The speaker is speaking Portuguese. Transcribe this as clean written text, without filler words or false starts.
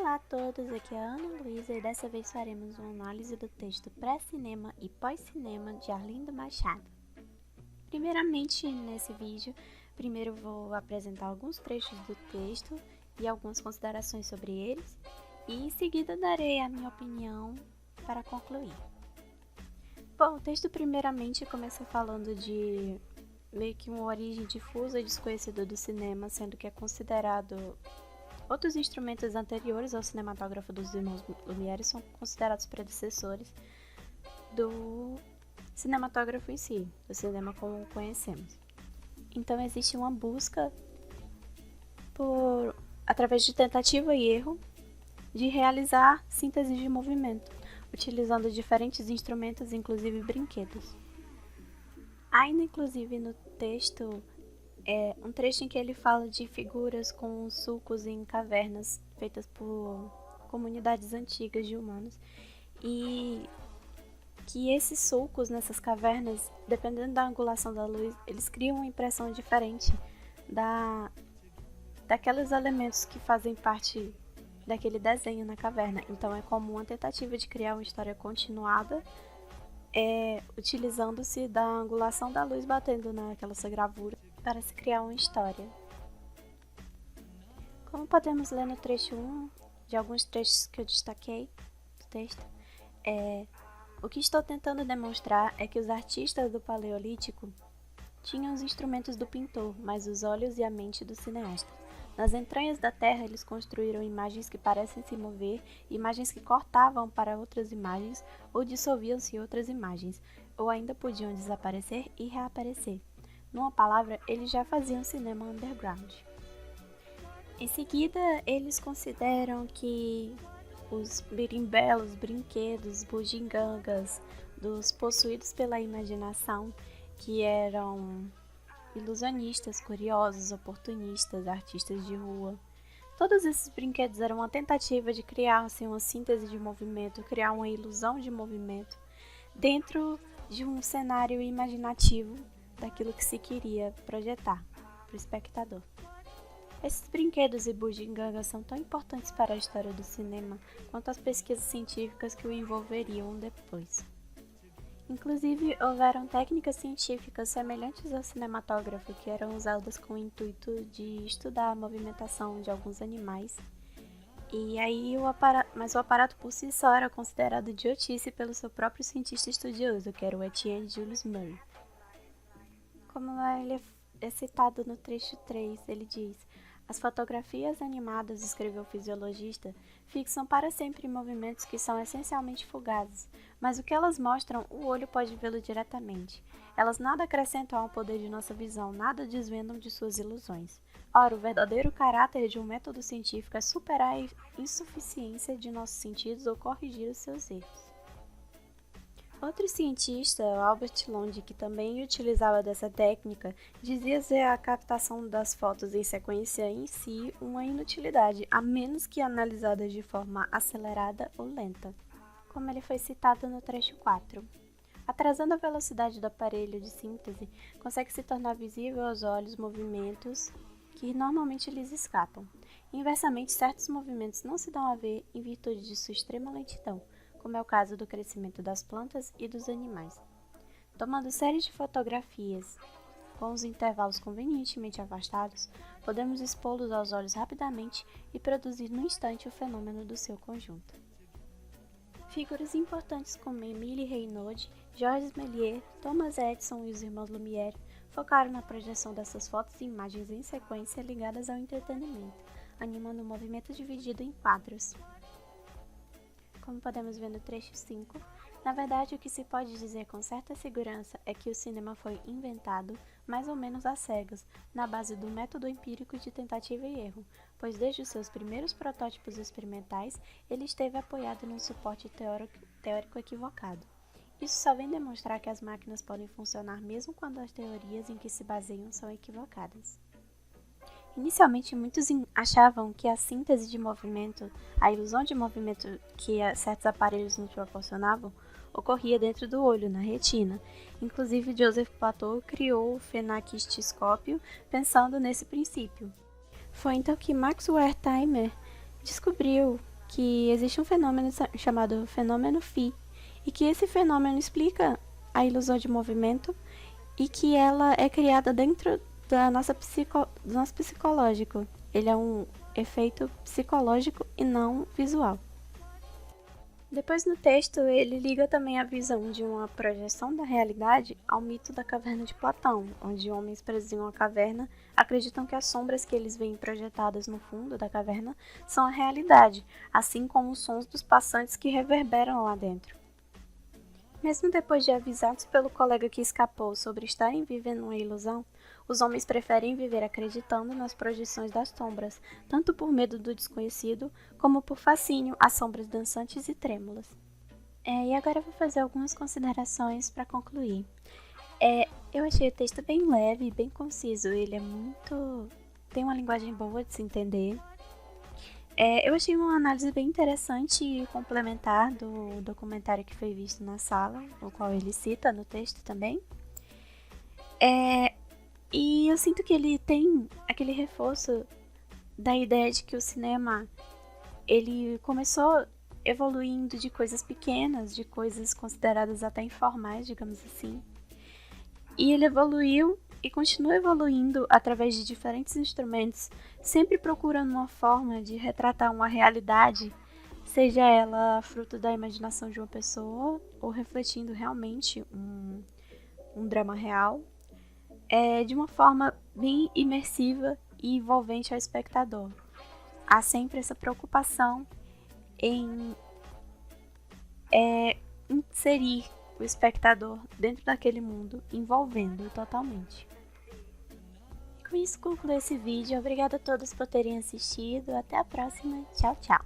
Olá a todos, aqui é a Ana Luísa e dessa vez faremos uma análise do texto Pré-Cinema e Pós-Cinema de Arlindo Machado. Primeiramente, nesse vídeo, primeiro vou apresentar alguns trechos do texto e algumas considerações sobre eles, e em seguida darei a minha opinião para concluir. Bom, o texto primeiramente começa falando de meio que uma origem difusa e desconhecida do cinema, sendo que é considerado outros instrumentos anteriores ao cinematógrafo dos irmãos Lumière são considerados predecessores do cinematógrafo em si, do cinema como o conhecemos. Então existe uma busca através de tentativa e erro, de realizar síntese de movimento, utilizando diferentes instrumentos, inclusive brinquedos. Ainda inclusive no texto, um trecho em que ele fala de figuras com sulcos em cavernas feitas por comunidades antigas de humanos, e que esses sulcos nessas cavernas, dependendo da angulação da luz, eles criam uma impressão diferente daqueles elementos que fazem parte daquele desenho na caverna. Então é como uma tentativa de criar uma história continuada, utilizando-se da angulação da luz batendo naquela gravura para se criar uma história. Como podemos ler no trecho 1, de alguns trechos que eu destaquei do texto, o que estou tentando demonstrar é que os artistas do Paleolítico tinham os instrumentos do pintor, mas os olhos e a mente do cineasta. Nas entranhas da terra, eles construíram imagens que parecem se mover, imagens que cortavam para outras imagens ou dissolviam-se em outras imagens, ou ainda podiam desaparecer e reaparecer. Numa palavra, eles já faziam cinema underground. Em seguida, eles consideram que os birimbelos, brinquedos, bugigangas dos possuídos pela imaginação, que eram ilusionistas, curiosos, oportunistas, artistas de rua. Todos esses brinquedos eram uma tentativa de criar assim, uma síntese de movimento, criar uma ilusão de movimento dentro de um cenário imaginativo daquilo que se queria projetar para o espectador. Esses brinquedos e bugigangas são tão importantes para a história do cinema quanto as pesquisas científicas que o envolveriam depois. Inclusive, houveram técnicas científicas semelhantes ao cinematógrafo que eram usadas com o intuito de estudar a movimentação de alguns animais. E aí, mas o aparato por si só era considerado idiotice pelo seu próprio cientista estudioso, que era o Etienne Jules Murray. Como ele é citado no trecho 3, ele diz: as fotografias animadas, escreveu o fisiologista, fixam para sempre movimentos que são essencialmente fugazes, mas o que elas mostram, o olho pode vê-lo diretamente. Elas nada acrescentam ao poder de nossa visão, nada desvendam de suas ilusões. Ora, o verdadeiro caráter de um método científico é superar a insuficiência de nossos sentidos ou corrigir os seus erros. Outro cientista, Albert Londres, que também utilizava dessa técnica, dizia ser a captação das fotos em sequência em si uma inutilidade, a menos que analisada de forma acelerada ou lenta, como ele foi citado no trecho 4. Atrasando a velocidade do aparelho de síntese, consegue se tornar visível aos olhos movimentos que normalmente lhes escapam. Inversamente, certos movimentos não se dão a ver em virtude de sua extrema lentidão, como é o caso do crescimento das plantas e dos animais. Tomando séries de fotografias com os intervalos convenientemente afastados, podemos expô-los aos olhos rapidamente e produzir no instante o fenômeno do seu conjunto. Figuras importantes como Émile Reynaud, Georges Méliès, Thomas Edison e os irmãos Lumière focaram na projeção dessas fotos e imagens em sequência ligadas ao entretenimento, animando o movimento dividido em quadros. Como podemos ver no trecho 5, na verdade o que se pode dizer com certa segurança é que o cinema foi inventado, mais ou menos às cegas, na base do método empírico de tentativa e erro, pois desde os seus primeiros protótipos experimentais, ele esteve apoiado num suporte teórico equivocado. Isso só vem demonstrar que as máquinas podem funcionar mesmo quando as teorias em que se baseiam são equivocadas. Inicialmente, muitos achavam que a síntese de movimento, a ilusão de movimento que certos aparelhos nos proporcionavam, ocorria dentro do olho, na retina. Inclusive, Joseph Plateau criou o fenaquistíscopio pensando nesse princípio. Foi então que Max Wertheimer descobriu que existe um fenômeno chamado fenômeno Phi, e que esse fenômeno explica a ilusão de movimento e que ela é criada dentro do nosso psicológico. Ele é um efeito psicológico e não visual. Depois no texto, ele liga também a visão de uma projeção da realidade ao mito da caverna de Platão, onde homens presos em uma caverna acreditam que as sombras que eles veem projetadas no fundo da caverna são a realidade, assim como os sons dos passantes que reverberam lá dentro. Mesmo depois de avisados pelo colega que escapou sobre estarem vivendo uma ilusão, os homens preferem viver acreditando nas projeções das sombras, tanto por medo do desconhecido, como por fascínio às sombras dançantes e trêmulas. E agora eu vou fazer algumas considerações para concluir. Eu achei o texto bem leve, bem conciso, ele é tem uma linguagem boa de se entender. Eu achei uma análise bem interessante e complementar do documentário que foi visto na sala, o qual ele cita no texto também. E eu sinto que ele tem aquele reforço da ideia de que o cinema ele começou evoluindo de coisas pequenas, de coisas consideradas até informais, digamos assim. E ele evoluiu e continua evoluindo através de diferentes instrumentos, sempre procurando uma forma de retratar uma realidade, seja ela fruto da imaginação de uma pessoa ou refletindo realmente um drama real, de uma forma bem imersiva e envolvente ao espectador. Há sempre essa preocupação em inserir o espectador dentro daquele mundo, envolvendo-o totalmente. Com isso, concluo esse vídeo. Obrigada a todos por terem assistido. Até a próxima. Tchau, tchau.